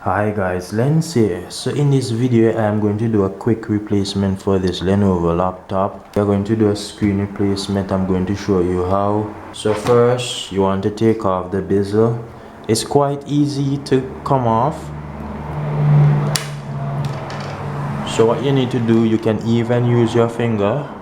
Hi guys, Lens here. So in this video I am going to do a quick replacement for this Lenovo laptop. We are going to do a screen replacement. I'm going to show you how. So first you want to take off the bezel. It's quite easy to come off. So what you need to do, you can even use your finger.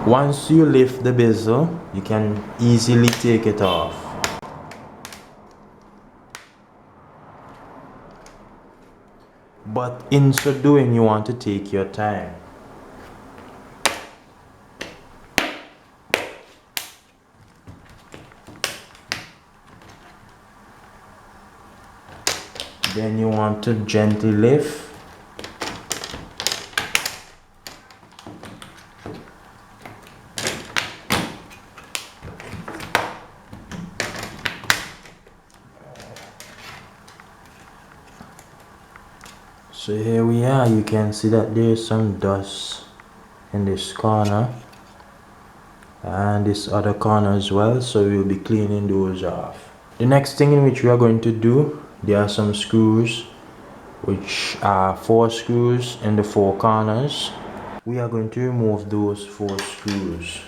Once you lift the bezel, you can easily take it off. But in so doing, you want to take your time. Then you want to gently lift. So here we are. You can see that there's some dust in this corner and this other corner as well, so we'll be cleaning those off. The next thing in which we are going to do, there are some screws, which are 4 screws in the 4 corners. We are going to remove those 4 screws.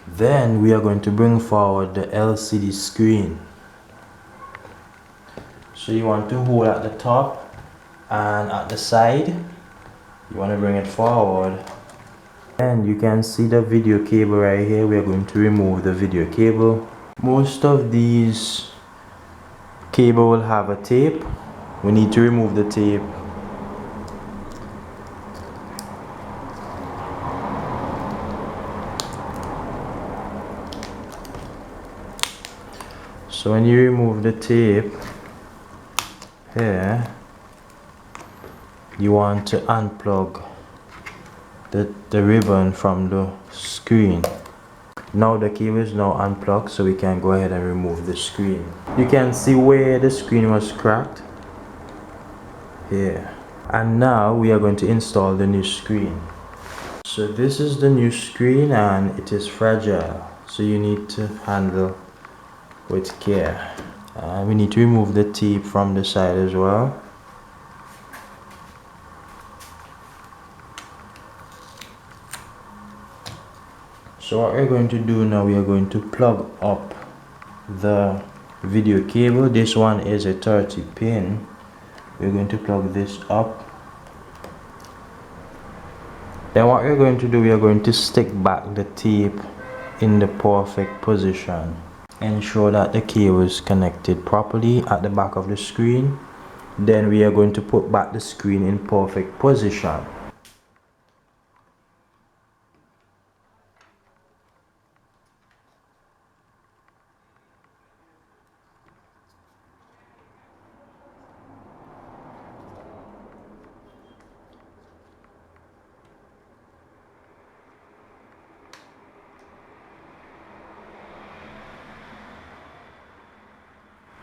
Then we are going to bring forward the LCD screen. So you want to hold at the top and at the side. You want to bring it forward. And you can see the video cable right here. We are going to remove the video cable. Most of these cable will have a tape. We need to remove the tape. So when you remove the tape here, you want to unplug the ribbon from the screen. Now the cable is now unplugged, so we can go ahead and remove the screen. You can see where the screen was cracked here. And now we are going to install the new screen. So this is the new screen and it is fragile, so you need to handle with care. We need to remove the tape from the side as well. So what we're going to do now, we are going to plug up the video cable. This one is a 30 pin. We're going to plug this up. Then what we're going to do, we are going to stick back the tape in the perfect position. Ensure that the cable is connected properly at the back of the screen. Then we are going to put back the screen in perfect position.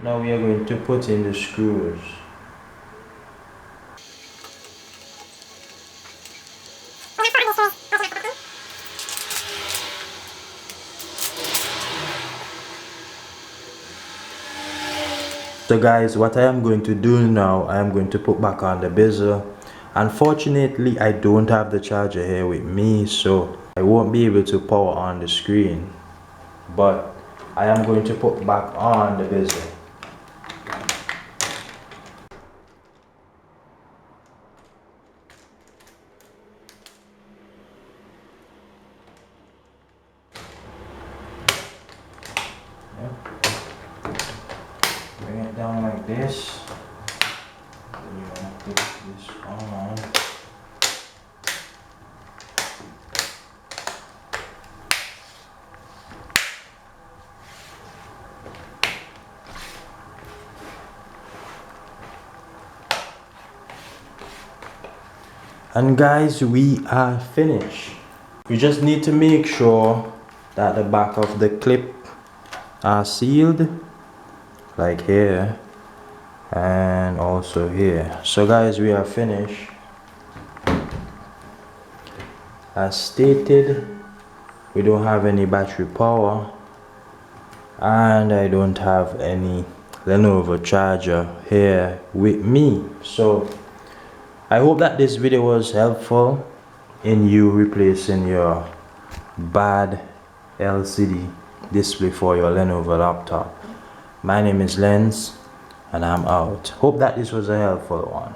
Now we are going to put in the screws. So guys, what I am going to do now, I am going to put back on the bezel. Unfortunately, I don't have the charger here with me, so I won't be able to power on the screen. But I am going to put back on the bezel. Bring it down like this. Then you want to put this on. And guys, we are finished. We just need to make sure that the back of the clip are sealed, like here and also here. So guys, we are finished. As stated, we don't have any battery power and I don't have any Lenovo charger here with me. So I hope that this video was helpful in you replacing your bad LCD display for your Lenovo laptop. My name is Lens and I'm out. Hope that this was a helpful one.